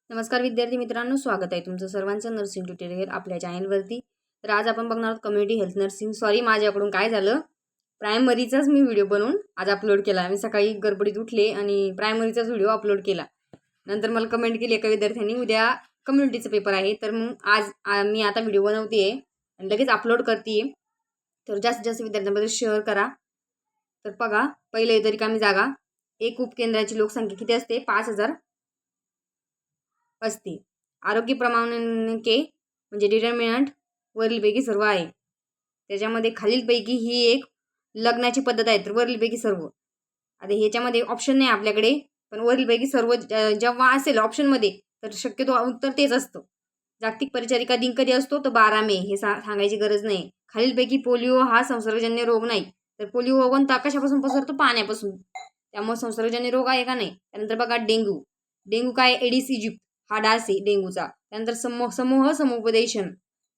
नमस्कार विद्यार्थी मित्रांनो, स्वागत आहे तुमचं सर्वांचं नर्सिंग ट्युटोरियल आपल्या चॅनलवरती. तर आज आपण बघणार आहोत कम्युनिटी हेल्थ नर्सिंग. सॉरी, माझ्याकडून काय झालं, प्रायमरीचाच मी व्हिडिओ बनवून आज अपलोड केला. मी सकाळी गडबडीत उठले आणि प्रायमरीचाच व्हिडिओ अपलोड केला. नंतर मला कमेंट केली एका विद्यार्थ्यांनी, उद्या कम्युनिटीचा पेपर आहे, तर मग आज मी आता व्हिडिओ बनवते आणि लगेच अपलोड करते. तर जास्तीत जास्त विद्यार्थ्यांमध्ये शेअर करा. तर बघा, पहिले तरी रिकामी जागा, एक उपकेंद्राची लोकसंख्या किती असते? 5000 असते. आरोग्य क्रमांके म्हणजे डिटर्मिनंट वरीलपैकी सर्व आहे. त्याच्यामध्ये खालीलपैकी ही एक लग्नाची पद्धत आहे, तर वरीलपैकी सर्व. आता ह्याच्यामध्ये ऑप्शन नाही आपल्याकडे, पण वरीलपैकी सर्व जेव्हा असेल ऑप्शनमध्ये तर शक्यतो उत्तर तेच असतं. जागतिक परिचारिका दिन कधी असतो? तर 12 मे. हे सांगायची गरज नाही. खालीलपैकी पोलिओ हा संसर्गजन्य रोग नाही, तर पोलिओ कोणता कशापासून पसरतो? पाण्यापासून. त्यामुळे संसर्गजन्य रोग आहे का नाही? त्यानंतर बघा डेंग्यू. डेंग्यू काय? एडिस इजिप्त हा डास आहे डेंग्यूचा. त्यानंतर समूह समुपदेशन,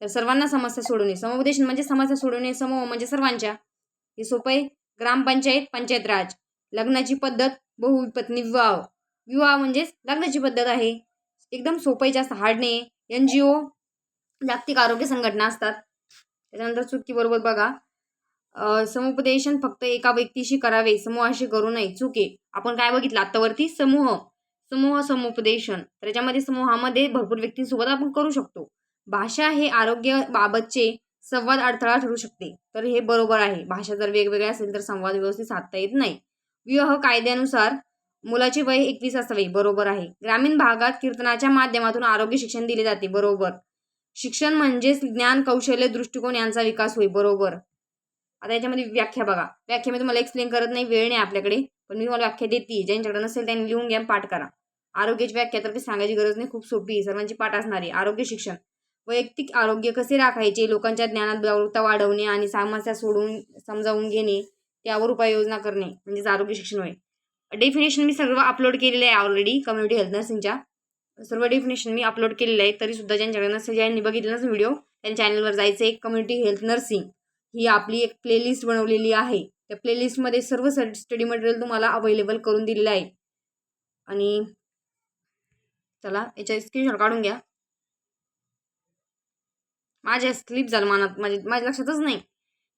तर सर्वांना समस्या सोडवणे. समुपदेशन म्हणजे समस्या सोडवणे, समूह म्हणजे सर्वांच्या. हे सोपं आहे. ग्रामपंचायत, पंचायत राज. लग्नाची पद्धत बहुपत्नी विवाह. विवाह म्हणजेच लग्नाची पद्धत आहे. एकदम सोपं आहे, जास्त हार्ड नाही. NGO जागतिक आरोग्य संघटना असतात. त्याच्यानंतर चुकी बरोबर बघा, समुपदेशन फक्त एका व्यक्तीशी करावे, समूहाशी करू नये. चुके. आपण काय बघितलं आत्तावरती? समूह समुपदेशन. त्याच्यामध्ये समूहामध्ये भरपूर व्यक्तींसोबत आपण करू शकतो. भाषा हे आरोग्याबाबतचे संवाद अडथळा ठरू शकते, तर हे बरोबर आहे. भाषा जर वेगवेगळ्या असेल तर संवाद व्यवस्थित साधता येत नाही. विवाह कायद्यानुसार मुलाचे वय 21 असावे, बरोबर आहे. ग्रामीण भागात कीर्तनाच्या माध्यमातून आरोग्य शिक्षण दिले जाते, बरोबर. शिक्षण म्हणजे ज्ञान, कौशल्य, दृष्टिकोन यांचा विकास होईल, बरोबर. आता याच्यामध्ये व्याख्या बघा. व्याख्या मी तुम्हाला एक्सप्लेन करत नाही, वेळ नाही आपल्याकडे, पण मी तुम्हाला व्याख्या देते. ज्यांच्याकडे नसेल त्यांनी लिहून घ्या, पाठ करा. आरोग्याची व्याख्या तर सांगायची गरज नाही, खूप सोपी, सर्वांची पाठ असणारी. आरोग्य शिक्षण, वैयक्तिक आरोग्य कसे राखायचे, लोकांच्या ज्ञानात जागरूकता वाढवणे आणि समस्या समजावून घेणे, त्यावर उपाययोजना करणे म्हणजेच आरोग्य शिक्षण होय. डेफिनेशन मी सर्व अपलोड केलेले आहे ऑलरेडी. कम्युनिटी हेल्थ नर्सिंगच्या सर्व डेफिनेशन मी अपलोड केलेलं आहे. तरी सुद्धा ज्यांच्याकडे नसेल, ज्यांनी बघितलं नसेल व्हिडिओ, त्यांच्या चॅनलवर जायचं आहे. कम्युनिटी हेल्थ नर्सिंग ही आपली एक प्लेलिस्ट बनवलेली आहे. त्या प्लेलिस्टमध्ये सर्व स्टडी मटेरियल तुम्हाला अवेलेबल करून दिलेलं आहे. आणि चला याच्या स्क्रीनशॉट काढून घ्या. माझ्या स्लिप झालं मनात, माझ्या लक्षातच नाही.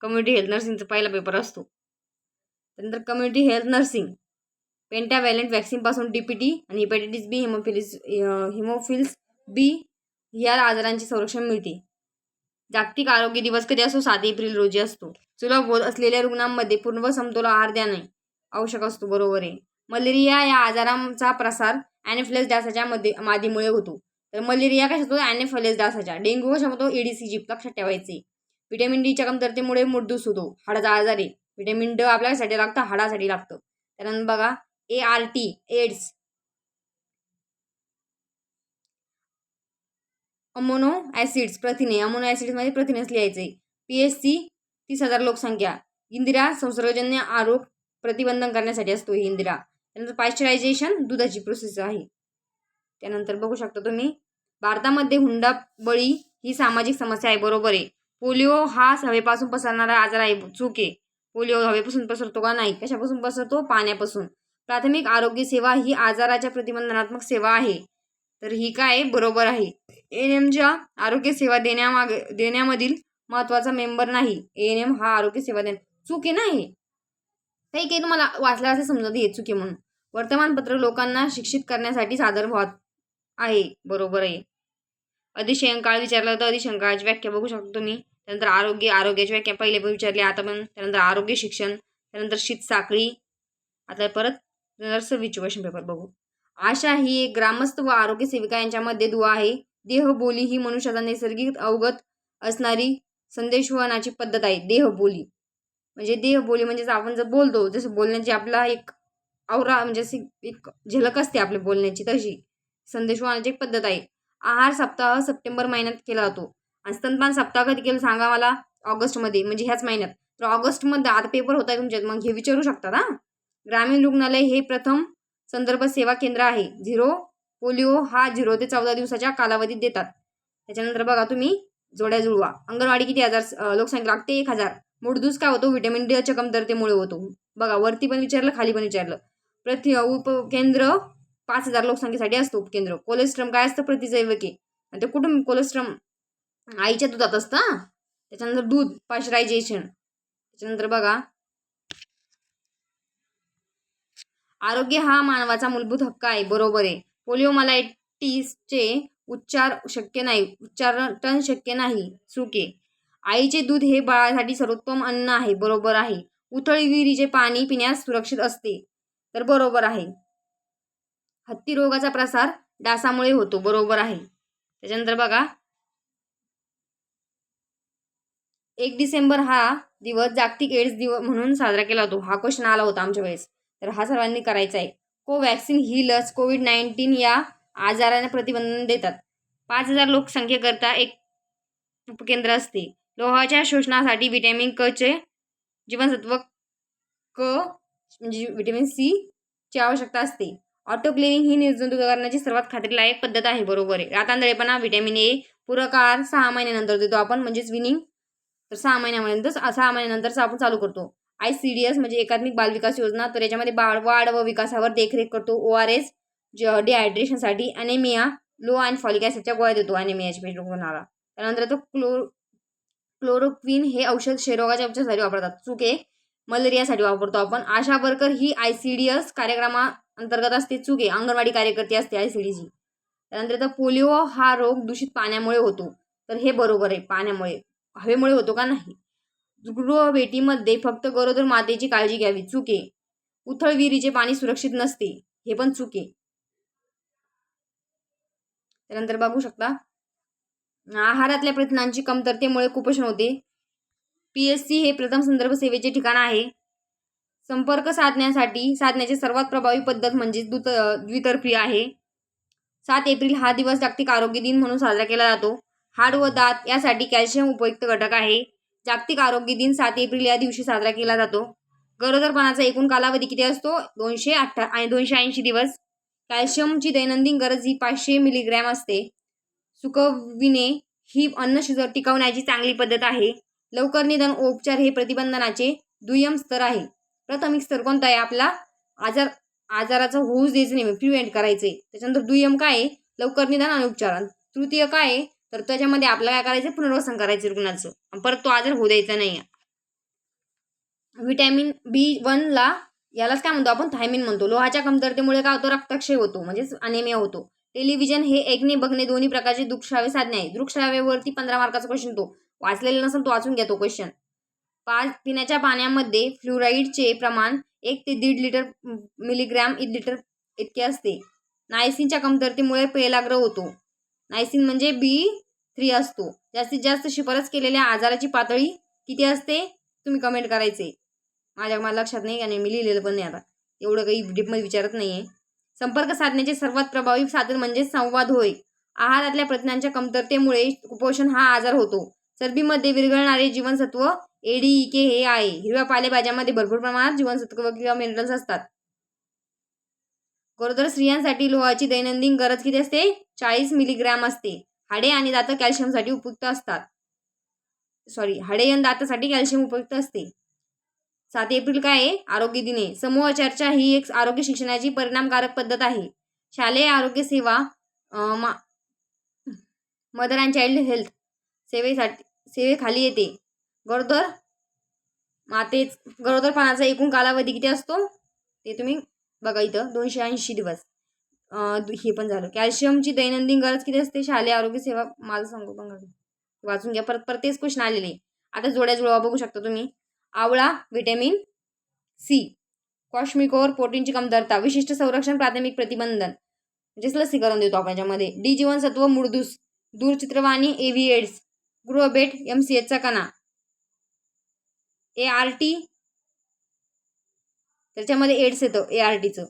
कम्युनिटी हेल्थ नर्सिंगचा पहिला पेपर असतो. त्यानंतर कम्युनिटी हेल्थ नर्सिंग पेंटाव्हॅलेंट वॅक्सिनपासून DPT आणि हेपॅटायटिस B, हिमोफिल्स B या आजारांचे संरक्षण मिळते. जागतिक आरोग्य दिवस कधी असतो? 7 एप्रिल रोजी असतो. सुलभ होत असलेल्या रुग्णांमध्ये पूर्ण समतोल आहार देणे आवश्यक असतो, बरोबर आहे. मलेरिया या आजाराचा प्रसार ॲनोफिलस डासाच्या मादीमुळे होतो. तर मलेरिया कशा होतो? ॲनोफिलस डासाच्या. डेंग्यू कशा होतो? Aedes Egypt. लक्षात ठेवायचे. व्हिटॅमिन Dच्या कमतरतेमुळे मूतदूस होतो, हाडाचा आजार आहे. व्हिटॅमिन D आपल्यासाठी लागतं, हाडासाठी लागतं. त्यानंतर बघा ART एड्स. अमोनो ॲसिड्स प्रथिने. अमोनो ॲसिड्समध्ये प्रथिनेच लिहायचे. PSC 30,000 लोकसंख्या. इंदिरा संसर्गजन्य आरोग प्रतिबंधन करण्यासाठी असतो ही इंदिरा. त्यानंतर पाश्चरायझेशन दुधाची प्रोसेस आहे. त्यानंतर बघू शकता तुम्ही, भारतामध्ये हुंडाबळी ही सामाजिक समस्या आहे, बरोबर आहे. पोलिओ हा हवेपासून पसरणारा आजार आहे, चूक आहे. पोलिओ हवेपासून पसरतो का? नाही. कशापासून पसरतो? पाण्यापासून. प्राथमिक आरोग्य सेवा ही आजाराच्या प्रतिबंधात्मक सेवा आहे, तर ही काय? बरोबर आहे. ANMच्या आरोग्य सेवा देण्यामधील महत्त्वाचा मेंबर नाही. ANM हा आरोग्य सेवा चूक आहे ना हे. काही काही तुम्हाला वाचलं असं समजत हे चूक आहे म्हणून. वर्तमानपत्र लोकांना शिक्षित करण्यासाठी सादर होत आहे, बरोबर आहे. अधिशयंकाळ विचारलं तर अधिशयंकाळाची व्याख्या बघू शकतो तुम्ही. त्यानंतर आरोग्याची व्याख्या पहिले पण विचारली, आता पण. त्यानंतर आरोग्य शिक्षण, त्यानंतर शीत साखळी. आता परत 2026 क्वेश्चन पेपर बघू. आशा ही एक ग्रामस्थ व आरोग्य सेविका यांच्यामध्ये दुवा आहे. देहबोली ही मनुष्याचा नैसर्गिक अवगत असणारी संदेशवहनाची पद्धत आहे. देहबोली म्हणजे आपण जर बोलतो, जसं बोलण्याची आपला एक औरा म्हणजे अशी एक झलक असते आपल्या बोलण्याची, तशी संदेशवहनाची एक पद्धत आहे. आहार सप्ताह सप्टेंबर महिन्यात केला जातो. आणि स्तनपान सप्ताह कधी केलं सांगा मला? ऑगस्टमध्ये, म्हणजे ह्याच महिन्यात. तर ऑगस्टमध्ये आता पेपर होत आहे तुमच्यात, मग हे विचारू शकतात. ग्रामीण रुग्णालय हे प्रथम संदर्भ सेवा केंद्र आहे. पोलिओ हा 0 ते 14 दिवसाच्या कालावधीत देतात. त्याच्यानंतर बघा तुम्ही जोड्या जुळवा. अंगणवाडी किती हजार लोकसंख्या लागते? 1000. मूळदूस काय होतो? व्हिटॅमिन Dच्या कमतरतेमुळे होतो. बघा वरती पण विचारलं, खाली पण विचारलं. उपकेंद्र 5,000 लोकसंख्येसाठी असतं उपकेंद्र. कोलेस्ट्रम काय असतं? प्रतिजैविके. आणि ते कुठून कोलेस्ट्रम? आईच्या दुधात असतं. त्याच्यानंतर दूध, पाश्चरायझेशन. त्याच्यानंतर बघा, आरोग्य हा मानवाचा मूलभूत हक्क आहे. बरोबर आहे. पोलिओमायलायटिसचे उच्चाटन शक्य नाही. चुके. आईचे दूध हे बाळासाठी सर्वोत्तम अन्न आहे. बरोबर आहे. उथळ विहिरीचे पाणी पिण्यास सुरक्षित असते. तर बरोबर आहे. हत्ती रोगाचा प्रसार डासामुळे होतो. बरोबर आहे. त्याच्यानंतर बघा, 1 डिसेंबर हा दिवस जागतिक एड्स दिवस म्हणून साजरा केला जातो. हा क्वेश्चन आला होता आमच्या वेळेस, तर हा सर्वांनी करायचा आहे. कोवॅक्सिन ही लस कोविड-19 या आजाराने प्रतिबंध देतात. 5,000 लोकसंख्येकरता एक उपकेंद्र असते. लोहाच्या शोषणासाठी व्हिटॅमिन क चे जीवनसत्व क म्हणजे व्हिटॅमिन सी ची आवश्यकता असते. ऑटोक्लेव्हिंग ही निर्जंतुकीकरणाची सर्वात खात्रीलायक पद्धत आहे. बरोबर आहे. रातांधळेपणा, व्हिटॅमिन ए पूरक आहार 6 महिन्यानंतर देतो आपण, म्हणजेच विनिंग. तर 6 महिन्यानंतर आपण चालू करतो. ICDS म्हणजे एकात्मिक बाल विकास योजना, तर याच्यामध्ये बाळ वाढ व विकासावर देखरेख करतो. ORS डिहायड्रेशनसाठी, अॅनेमिया, लो आणि फॉलिक ॲसिडच्या गोळ्या देतो अॅनेमियाच्या पेशंट रुग्णाला. त्यानंतर तो क्लोरोक्विन हे औषध क्षयरोगाच्या उपचारासाठी वापरतात. चुके. मलेरियासाठी वापरतो आपण. आशा वर्कर ही ICDS कार्यक्रमाअंतर्गत असते. चुके. अंगणवाडी कार्यकर्ती असते ICDची. त्यानंतर तर पोलिओ हा रोग दूषित पाण्यामुळे होतो. तर हे बरोबर आहे. पाण्यामुळे, हवेमुळे होतो का? नाही. गृहभेटीमध्ये फक्त गरोदर मातेची काळजी घ्यावी. चुके. उथळ विहिरीचे पाणी सुरक्षित नसते. हे पण चुके. त्यानंतर बघू शकता, आहारातल्या प्रथिनांची कमतरतेमुळे कुपोषण होते. PSC हे प्रथम संदर्भ सेवेचे ठिकाण आहे. संपर्क साधण्याची सर्वात प्रभावी पद्धत म्हणजे द्वितर्फी आहे. 7 एप्रिल हा दिवस जागतिक आरोग्य दिन म्हणून साजरा केला जातो. हाड व दात यासाठी कॅल्शियम उपयुक्त घटक आहे. जागतिक आरोग्य दिन 7 एप्रिल या दिवशी साजरा केला जातो. गरोदरपणाचा एकूण कालावधी किती असतो? 280 दिवस. कॅल्शियमची दैनंदिन गरज ही 500 मिलीग्रॅम असते. सुकविणे ही अन्न टिकवण्याची चांगली पद्धत आहे. लवकर निदान उपचार हे प्रतिबंधनाचे दुय्यम स्तर आहे. प्राथमिक स्तर कोणता आहे आपला? आजाराचा होऊच द्यायचं नाही, प्रिव्हेंट करायचे. त्याच्यानंतर दुय्यम काय आहे? लवकर निदान आणि उपचार. तृतीय काय आहे? तर त्याच्यामध्ये आपल्याला काय करायचं? पुनर्वसन करायचं रुग्णाचं, परत तो आजार होऊ द्यायचा नाही. व्हिटॅमिन B1 ला यालाच काय म्हणतो आपण? थायमिन म्हणतो. लोहाच्या कमतरतेमुळे काय होतो? रक्तक्षय होतो, म्हणजेच अनेमिया होतो. टेलिव्हिजन हे ऐकणे बघणे दोन्ही प्रकारचे दृकश्राव्य साधने आहे. दृकश्राव्यावरती 15 मार्काचा क्वेश्चन, तो वाचलेला नसेल तो वाचून घ्या तो क्वेश्चन. पिण्याच्या पाण्यामध्ये फ्लोराईडचे प्रमाण 1 ते 1.5 लिटर मिलीग्रॅम लिटर इतके असते. नायसिनच्या कमतरतेमुळे पेलाग्र होतो. नायसिन म्हणजे B3 असतो. जास्तीत जास्त शिफारस केलेल्या आजाराची पातळी किती असते? तुम्ही कमेंट करायचे. मला लक्षात नाही आणि मी लिहिलेलं पण नाही, आता एवढं काही डीपमध्ये विचारत नाही आहे. संपर्क साधण्याचे सर्वात प्रभावी साधन म्हणजे संवाद होय. आहारातल्या प्रथिनांच्या कमतरतेमुळे कुपोषण हा आजार होतो. चरबीमध्ये विरघळणारे जीवनसत्व ADEK हे आहे. हिरव्या पालेभाज्यामध्ये भरपूर प्रमाणात जीवनसत्व किंवा मिनरल्स असतात. गरोदर स्त्रियांसाठी लोहाची दैनंदिन गरज किती असते? 40 मिलीग्रॅम असते. हाडे आणि दात कॅल्शियमसाठी उपयुक्त असतात. हाडे आणि दातासाठी कॅल्शियम उपयुक्त असते. 7 एप्रिल काय आहे? आरोग्य दिन आहे. समूह चर्चा ही एक आरोग्य शिक्षणाची परिणामकारक पद्धत आहे. शालेय आरोग्य सेवा मदर अँड चाइल्ड हेल्थ सेवेखाली येते. गरोदरपणाचा एकूण कालावधी किती असतो? ते तुम्ही बघा इथं 280 दिवस. हे पण झालं. कॅल्शियमची दैनंदिन गरज किती असते? शालेय आरोग्य सेवा मला सांगू बघा, वाचून घ्या. परत तेच क्वेश्चन आलेले. आता जोड्या जुळवा बघू शकता तुम्ही. आवळा व्हिटॅमिन C. क्वाश्मिकोर प्रोटीनची कमतरता, विशिष्ट संरक्षण, प्राथमिक प्रतिबंधन, म्हणजेच लसीकरण देतो आपण याच्यामध्ये. D जीवनसत्व मूळदूस, दूरचित्रवाणी AV एड्स, गृहभेट MCHचा कणा. ART त्याच्यामध्ये एड्स येतं ARTचं.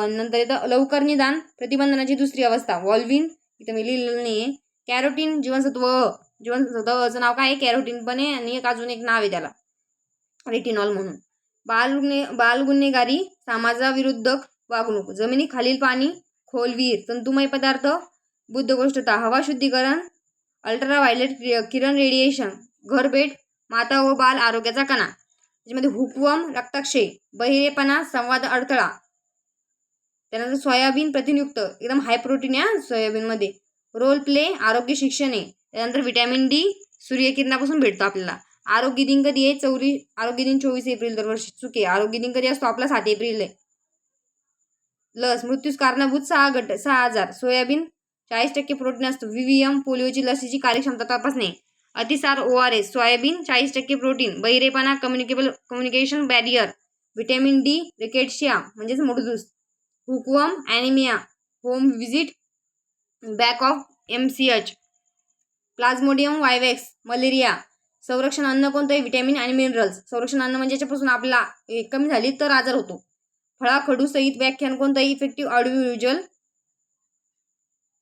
नंतर येतं लवकर निदान प्रतिबंधनाची दुसरी अवस्था वॉल्विन, इथं मी लिहिलेलं नाही आहे. कॅरोटीन जीवनसत्वचं नाव काय आहे? कॅरोटीन पण आहे आणि अजून एक नाव आहे त्याला, रेटिनॉल म्हणून. बालगुन्हेगारी, समाजाविरुद्ध वागणूक, जमिनीखालील पाणी, खोल विहीर, तंतुमय पदार्थ, बुद्धगोष्ठता, हवा शुद्धीकरण, अल्ट्राव्हायलेट किरण रेडिएशन, घरभेट, माता व बाल आरोग्याचा कणा. त्याच्यामध्ये हुकवम, रक्ताक्षय, बहिरेपणा, संवाद अडथळा, त्यानंतर सोयाबीन प्रथिनयुक्त एकदम हाय प्रोटीन आहे सोयाबीनमध्ये. रोल प्ले आरोग्य शिक्षण आहे. त्यानंतर व्हिटॅमिन डी सूर्यकिरणापासून भेटतो आपल्याला. आरोग्य दिन कधी आहे? आरोग्य दिन 24 एप्रिल दरवर्षी. चुके. आरोग्य दिन कधी असतो आपला? 7 एप्रिल आहे. लस मृत्यूस कारणीभूत 6,000. सोयाबीन 40% प्रोटीन असतो. व्हीव्हीएम पोलिओची लसीची कार्यक्षमता तपासणे. अतिसार ORS. Soybean 40% protein. बहिरेपणा communication barrier. Vitamin D rickettsia म्हणजेच मुडदूस. Hookworm anaemia. Home visit back of MCH. Plasmodium vivax malaria. संरक्षण अन्न कोणतं आहे? व्हिटॅमिन आणि मिनरल्स. संरक्षण अन्न म्हणजे याच्यापासून आपला कमी झाली तर आजार होतो. फळाखडू सहित व्याख्यान कोणतं आहे? Effective audio visual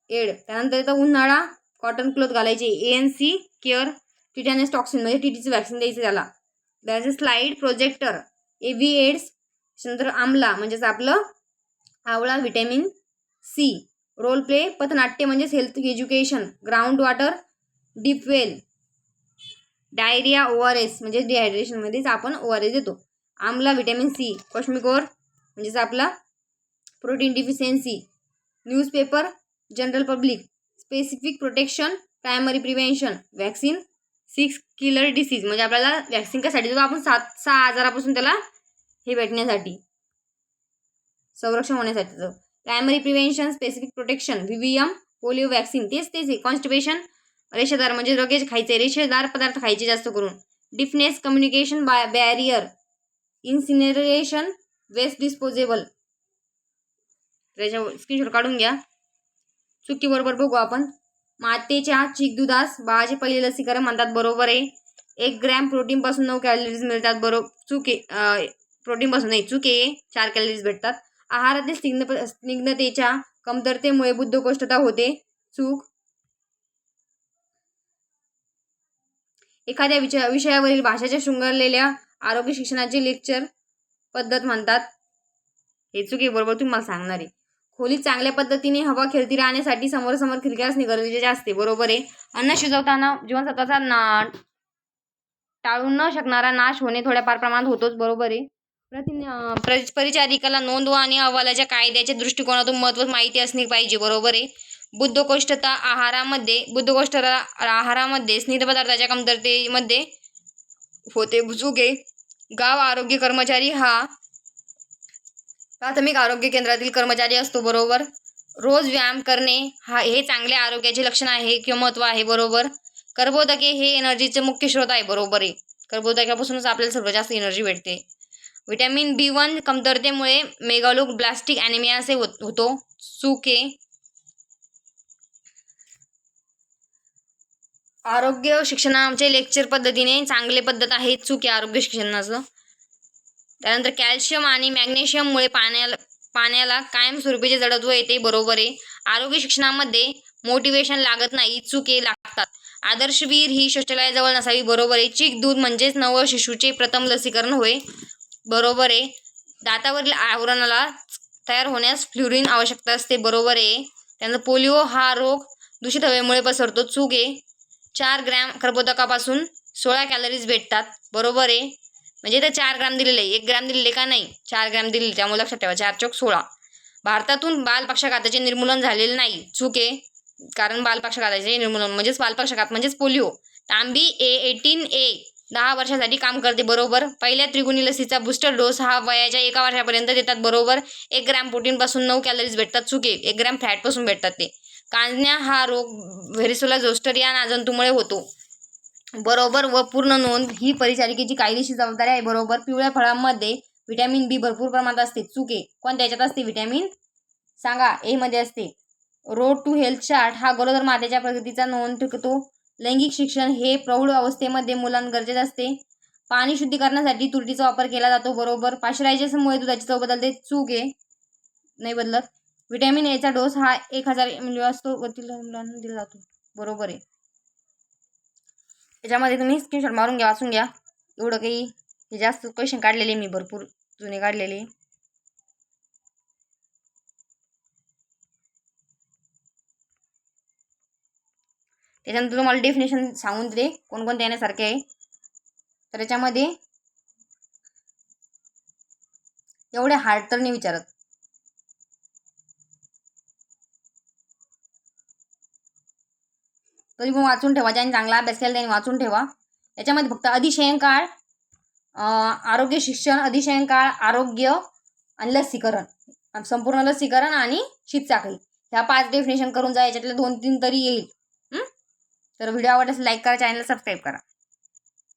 aid. त्यानंतर येतं उन्हाळा कॉटन क्लोथ घालायचे. ANC केअर टिटॅनस टॉक्सिन म्हणजे TTचं वॅक्सिन द्यायचं त्याला. त्याचे स्लाइड प्रोजेक्टर AV एड्स. नंतर आमला म्हणजेच आपलं आवळा व्हिटॅमिन C. रोल प्ले पथनाट्य म्हणजेच health education. Ground water deep well. Diarrhoea ORS म्हणजे डिहायड्रेशनमध्येच आपण ORS देतो. आमला व्हिटॅमिन C. क्वश्मिकोर म्हणजेच आपला protein deficiency. Newspaper general public. Specific protection primary prevention. Vaccine 6 killer disease म्हणजे आपल्याला वॅक्सिन कशासाठी देतो आपण? 6 आजारापासून त्याला हे भेटण्यासाठी, संरक्षण होण्यासाठी. Primary prevention specific protection. VVM polio vaccine तेच आहे. कॉन्स्टिपेशन रेषेदार म्हणजे रगेज खायचे, रेषेदार पदार्थ खायचे जास्त करून. Deafness communication barrier. Incineration waste disposable. त्याच्या स्क्रीनशॉट काढून घ्या. चुकी बरोबर बघू आपण. मातेच्या चीक दुधास बाळाचे पहिले लसीकरण म्हणतात. बरोबर आहे. 1 ग्रॅम प्रोटीन पासून 9 कॅलरीज मिळतात. बरोबर. चुके. प्रोटीन पासून नाही, चुके. 4 कॅलरीज भेटतात. आहारातील स्निग्धतेच्या कमतरतेमुळे बद्धकोष्ठता होते. चूक. एखाद्या विषयावरील भाषेच्या शृंगारलेल्या आरोग्य शिक्षणाची लेक्चर पद्धत म्हणतात. हे चुकी. बरोबर तुम्ही मला सांगणार आहे. खोलीत चांगल्या पद्धतीने हवा खेळती राहण्यासाठी समोर खिडक्या असणे गरजेचे असते. बरोबर आहे. अन्न शिजवताना जीवनसत्वाचा टाळू न शकणारा नाश होणे थोड्याफार प्रमाणात होतोच. बरोबर आहे. परिचारिकाला नोंद आणि अहवालाच्या कायद्याच्या दृष्टिकोनातून महत्त्व माहिती असणे पाहिजे. बरोबर आहे. बद्धकोष्ठता आहारामध्ये स्निग्ध पदार्थाच्या कमतरतेमध्ये होते. चुके. गाव आरोग्य कर्मचारी हा प्राथमिक आरोग्य केंद्रातील कर्मचारी असतो. बरोबर. रोज व्यायाम करणे हे चांगल्या आरोग्याचे लक्षण आहे किंवा महत्त्व आहे. बरोबर. कर्बोदके हे एनर्जीचे मुख्य स्रोत आहे. बरोबर आहे. कर्बोदकापासूनच आपल्याला सर्वात जास्त एनर्जी भेटते. व्हिटॅमिन B1 कमतरतेमुळे मेगालोब्लास्टिक ॲनिमिया असे होतो. चुके. आरोग्य शिक्षणाचे लेक्चर पद्धतीने चांगले पद्धत आहे. चुकी आरोग्य शिक्षणाचं. त्यानंतर कॅल्शियम आणि मॅग्नेशियममुळे पाण्याला कायमस्वरूपीचे जडत्व येते. बरोबर आहे. आरोग्य शिक्षणामध्ये मोटिवेशन लागत नाही. चुके लागतात. आदर्शवीर ही शौचालयाजवळ नसावी. बरोबर आहे. चीक दूध म्हणजेच नव शिशूचे प्रथम लसीकरण होय. बरोबर आहे. दातावरील आवरणाला तयार होण्यास फ्लोरीन आवश्यकता असते. बरोबर आहे. त्यानंतर पोलिओ हा रोग दूषित हवेमुळे पसरतो. चूक आहे. 4 ग्रॅम कर्बोदकापासून 16 कॅलरीज भेटतात. बरोबर आहे. म्हणजे तर 4 ग्रॅम दिलेले, 1 ग्रॅम दिलेले का नाही, 4 ग्रॅम दिलेले. त्यामुळे लक्षात ठेवा. 4 चौक 16. भारतातून बालपक्षाघाताचे निर्मूलन झालेले नाही. चूक आहे. कारण बालपक्षाघाताचे निर्मूलन म्हणजेच बालपक्षाघात म्हणजेच पोलिओ. तांबी A18A 10 वर्षासाठी काम करते. बरोबर. पहिल्या त्रिगुणी लसीचा बूस्टर डोस हा वयाच्या 1 वर्षापर्यंत देतात. बरोबर. 1 ग्रॅम प्रोटीनपासून 9 कॅलरीज भेटतात. चुके. 1 ग्रॅम फॅटपासून भेटतात ते. कांजण्या हा रोग व्हेरिसोला जोस्टर या जंतूमुळे होतो. बरोबर व पूर्ण नोंद ही परिचारिकेची कायदेशीर जबाबदारी आहे. बरोबर. पिवळ्या फळांमध्ये व्हिटॅमिन B भरपूर प्रमाणात असते. चुके. कोणत्या याच्यात असते व्हिटॅमिन? सांगा. A मध्ये असते. रोड टू हेल्थ चार्ट हा गरोदर मातेच्या प्रगतीचा नोंद ठेवतो. लैंगिक शिक्षण हे प्रौढ अवस्थेमध्ये मुलांना गरजेचे असते. पाणी शुद्धीकरणासाठी तुरटीचा वापर केला जातो. बरोबर. पाश्चरायझेशनमुळे दुधाची चव बदलते. चूक आहे. नाही बदलत. व्हिटॅमिन Aचा डोस हा 1000 ml असतो. वरील मुलांना दिला जातो. बरोबर आहे. त्याच्यामध्ये तुम्ही स्क्रीनशॉट मारून घ्या, वाचून घ्या. एवढं काही हे जास्त क्वेश्चन काढलेले मी भरपूर जुने काढलेले. त्याच्यानंतर तुम्हाला डेफिनेशन सांगून देते कोणकोणते येण्यासारखे आहे. तर याच्यामध्ये एवढे हार्ड तर नाही विचारत. तरी पण वाचून ठेवा. ज्यांनी चांगला अभ्यास केला त्यांनी वाचून ठेवा. याच्यामध्ये फक्त अधिशयन काळ, आरोग्य शिक्षण, अधिशयन काळ, आरोग्य आणि लसीकरण, संपूर्ण लसीकरण आणि शीतसाखळी ह्या 5 डेफिनेशन करून जा. याच्यातले 2-3 तरी येईल. तर व्हिडिओ आवडल्यास लाईक करा, चॅनलला सबस्क्राईब करा.